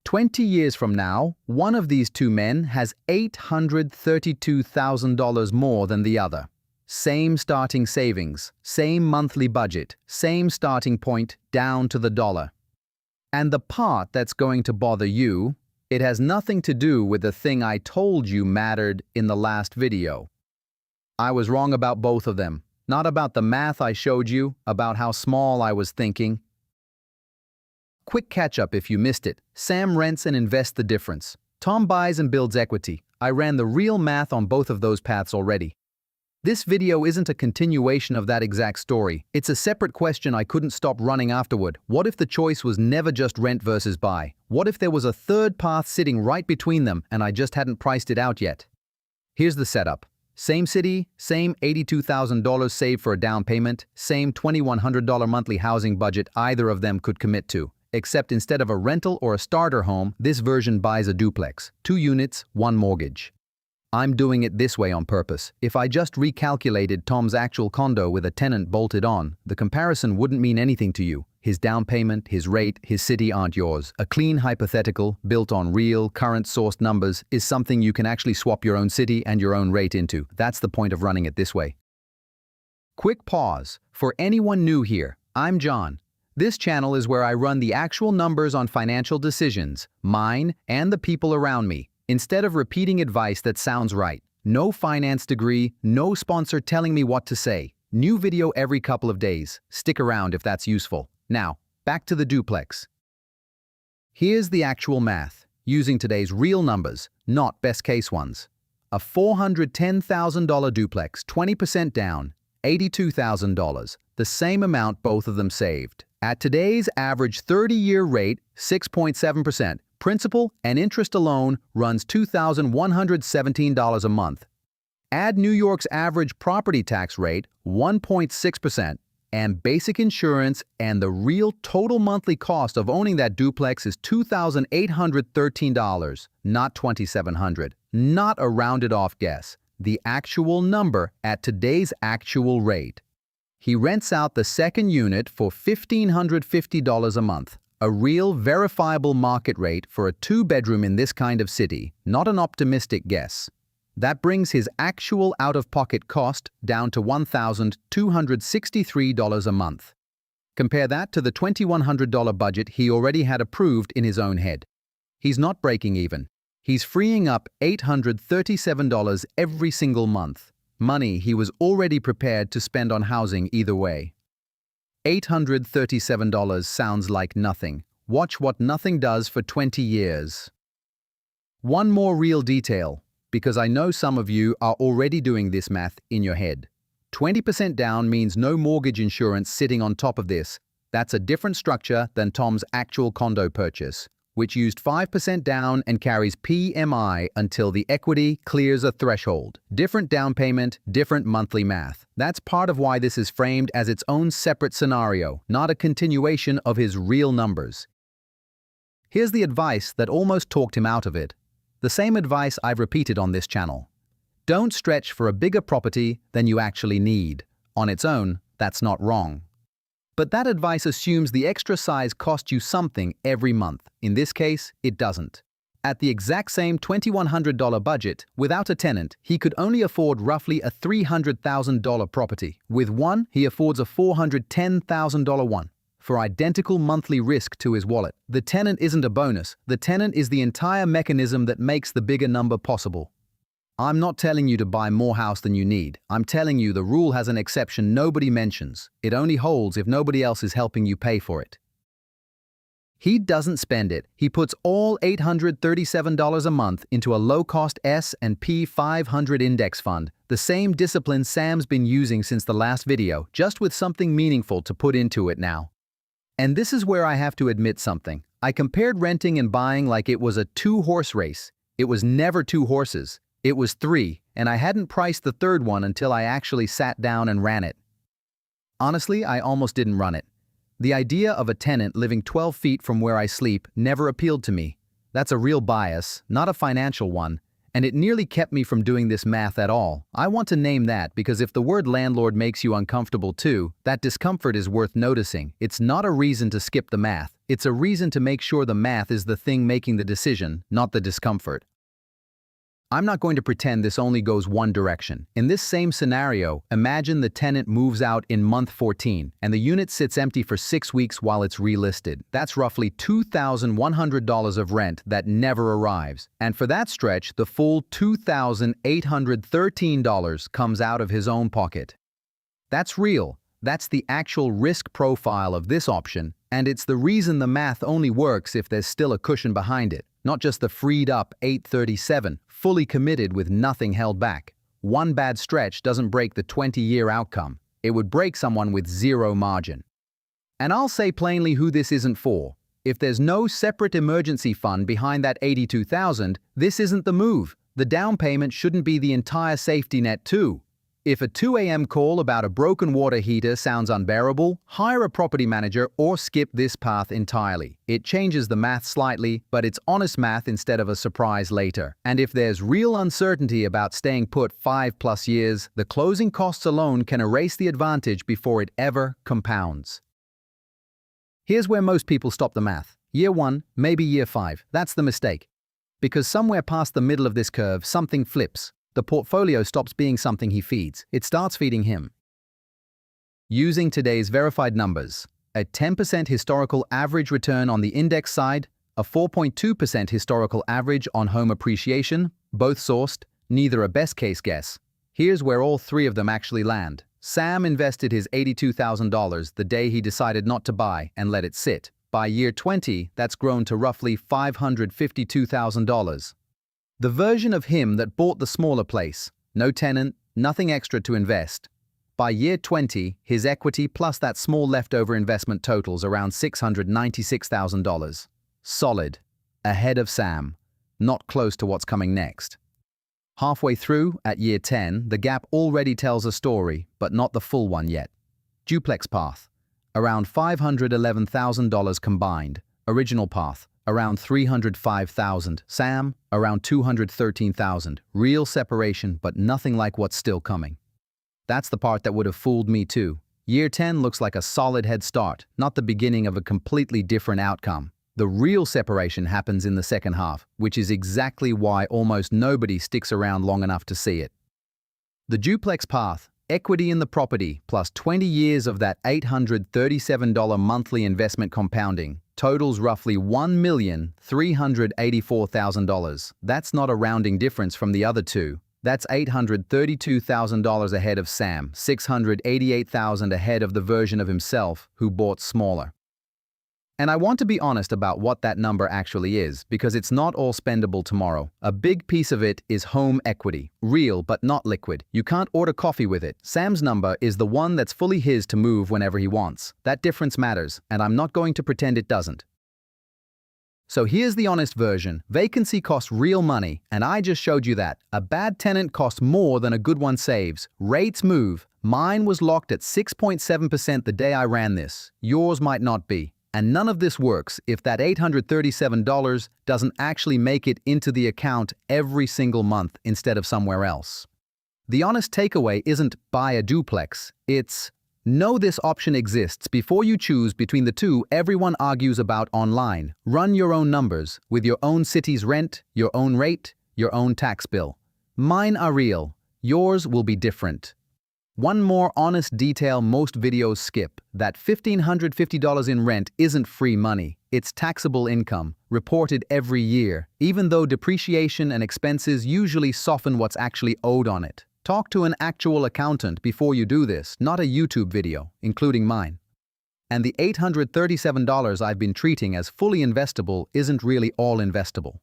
20 years from now, one of these two men has $832,000 more than the other. Same starting savings, same monthly budget, same starting point down to the dollar. And the part that's going to bother you, it has nothing to do with the thing I told you mattered in the last video. I was wrong about both of them, not about the math I showed you, about how small I was thinking. Quick catch-up if you missed it. Sam rents and invests the difference. Tom buys and builds equity. I ran the real math on both of those paths already. This video isn't a continuation of that exact story. It's a separate question I couldn't stop running afterward. What if the choice was never just rent versus buy? What if there was a third path sitting right between them and I just hadn't priced it out yet? Here's the setup. Same city, same $82,000 saved for a down payment, same $2,100 monthly housing budget either of them could commit to. Except instead of a rental or a starter home, this version buys a duplex. 2 units, 1 mortgage. I'm doing it this way on purpose. If I just recalculated Tom's actual condo with a tenant bolted on, the comparison wouldn't mean anything to you. His down payment, his rate, his city aren't yours. A clean hypothetical, built on real, current-sourced numbers, is something you can actually swap your own city and your own rate into. That's the point of running it this way. Quick pause. For anyone new here, I'm John. This channel is where I run the actual numbers on financial decisions, mine and the people around me, instead of repeating advice that sounds right. No finance degree, no sponsor telling me what to say. New video every couple of days. Stick around if that's useful. Now, back to the duplex. Here's the actual math, using today's real numbers, not best-case ones. A $410,000 duplex, 20% down, $82,000, the same amount both of them saved. At today's average 30-year rate, 6.7%, principal and interest alone runs $2,117 a month. Add New York's average property tax rate, 1.6%, and basic insurance, and the real total monthly cost of owning that duplex is $2,813, not $2,700. Not a rounded-off guess. The actual number at today's actual rate. He rents out the second unit for $1,550 a month, a real verifiable market rate for a 2-bedroom in this kind of city, not an optimistic guess. That brings his actual out-of-pocket cost down to $1,263 a month. Compare that to the $2,100 budget he already had approved in his own head. He's not breaking even. He's freeing up $837 every single month. Money he was already prepared to spend on housing either way. $837 sounds like nothing. Watch what nothing does for 20 years. One more real detail, because I know some of you are already doing this math in your head. 20% down means no mortgage insurance sitting on top of this. That's a different structure than Tom's actual condo purchase, which used 5% down and carries PMI until the equity clears a threshold. Different down payment, different monthly math. That's part of why this is framed as its own separate scenario, not a continuation of his real numbers. Here's the advice that almost talked him out of it. The same advice I've repeated on this channel. Don't stretch for a bigger property than you actually need. On its own, that's not wrong. But that advice assumes the extra size costs you something every month. In this case, it doesn't. At the exact same $2,100 budget, without a tenant, he could only afford roughly a $300,000 property. With one, he affords a $410,000 one. For identical monthly risk to his wallet. The tenant isn't a bonus. The tenant is the entire mechanism that makes the bigger number possible. I'm not telling you to buy more house than you need. I'm telling you the rule has an exception nobody mentions. It only holds if nobody else is helping you pay for it. He doesn't spend it. He puts all $837 a month into a low-cost S&P 500 index fund, the same discipline Sam's been using since the last video, just with something meaningful to put into it now. And this is where I have to admit something. I compared renting and buying like it was a 2-horse race. It was never 2 horses. It was 3, and I hadn't priced the third one until I actually sat down and ran it. Honestly, I almost didn't run it. The idea of a tenant living 12 feet from where I sleep never appealed to me. That's a real bias, not a financial one, and it nearly kept me from doing this math at all. I want to name that because if the word landlord makes you uncomfortable too, that discomfort is worth noticing. It's not a reason to skip the math. It's a reason to make sure the math is the thing making the decision, not the discomfort. I'm not going to pretend this only goes one direction. In this same scenario, imagine the tenant moves out in month 14 and the unit sits empty for 6 weeks while it's relisted. That's roughly $2,100 of rent that never arrives. And for that stretch, the full $2,813 comes out of his own pocket. That's real. That's the actual risk profile of this option, and it's the reason the math only works if there's still a cushion behind it, not just the freed up 837, fully committed with nothing held back. One bad stretch doesn't break the 20-year outcome. It would break someone with zero margin. And I'll say plainly who this isn't for. If there's no separate emergency fund behind that $82,000, this isn't the move. The down payment shouldn't be the entire safety net too. If a 2 a.m. call about a broken water heater sounds unbearable, hire a property manager or skip this path entirely. It changes the math slightly, but it's honest math instead of a surprise later. And if there's real uncertainty about staying put 5+ years, the closing costs alone can erase the advantage before it ever compounds. Here's where most people stop the math. Year 1, maybe year 5. That's the mistake. Because somewhere past the middle of this curve, something flips. The portfolio stops being something he feeds. It starts feeding him. Using today's verified numbers, a 10% historical average return on the index side, a 4.2% historical average on home appreciation, both sourced, neither a best-case guess. Here's where all three of them actually land. Sam invested his $82,000 the day he decided not to buy and let it sit. By year 20, that's grown to roughly $552,000. The version of him that bought the smaller place, no tenant, nothing extra to invest. By year 20, his equity plus that small leftover investment totals around $696,000. Solid. Ahead of Sam. Not close to what's coming next. Halfway through, at year 10, the gap already tells a story, but not the full one yet. Duplex path. Around $511,000 combined. Original path. Around $305,000. Sam, around $213,000. Real separation, but nothing like what's still coming. That's the part that would have fooled me too. Year 10 looks like a solid head start, not the beginning of a completely different outcome. The real separation happens in the second half, which is exactly why almost nobody sticks around long enough to see it. The duplex path, equity in the property, plus 20 years of that $837 monthly investment compounding, totals roughly $1,384,000. That's not a rounding difference from the other two. That's $832,000 ahead of Sam, $688,000 ahead of the version of himself who bought smaller. And I want to be honest about what that number actually is, because it's not all spendable tomorrow. A big piece of it is home equity, real but not liquid. You can't order coffee with it. Sam's number is the one that's fully his to move whenever he wants. That difference matters, and I'm not going to pretend it doesn't. So here's the honest version. Vacancy costs real money, and I just showed you that. A bad tenant costs more than a good one saves. Rates move. Mine was locked at 6.7% the day I ran this. Yours might not be. And none of this works if that $837 doesn't actually make it into the account every single month instead of somewhere else. The honest takeaway isn't buy a duplex, it's know this option exists before you choose between the two everyone argues about online. Run your own numbers with your own city's rent, your own rate, your own tax bill. Mine are real, yours will be different. One more honest detail most videos skip, that $1,550 in rent isn't free money, it's taxable income, reported every year, even though depreciation and expenses usually soften what's actually owed on it. Talk to an actual accountant before you do this, not a YouTube video, including mine. And the $837 I've been treating as fully investable isn't really all investable.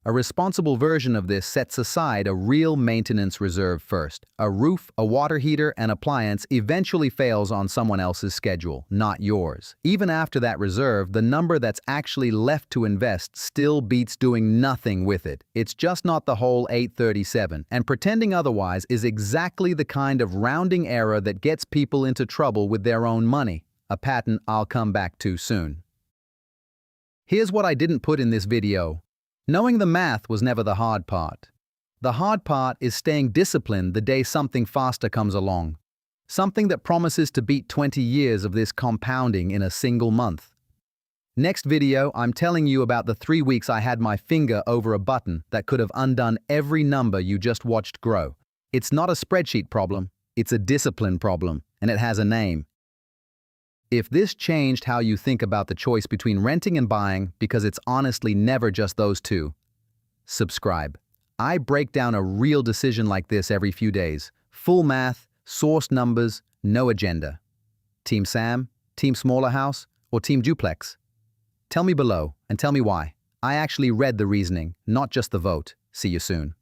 A responsible version of this sets aside a real maintenance reserve first. A roof, a water heater, and appliance eventually fails on someone else's schedule, not yours. Even after that reserve, the number that's actually left to invest still beats doing nothing with it. It's just not the whole 837, and pretending otherwise is exactly the kind of rounding error that gets people into trouble with their own money, a pattern I'll come back to soon. Here's what I didn't put in this video. Knowing the math was never the hard part. The hard part is staying disciplined the day something faster comes along. Something that promises to beat 20 years of this compounding in a single month. Next video, I'm telling you about the 3 weeks I had my finger over a button that could have undone every number you just watched grow. It's not a spreadsheet problem, it's a discipline problem, and it has a name. If this changed how you think about the choice between renting and buying, because it's honestly never just those two, subscribe. I break down a real decision like this every few days. Full math, sourced numbers, no agenda. Team Sam, Team Smaller House, or Team Duplex? Tell me below, and tell me why. I actually read the reasoning, not just the vote. See you soon.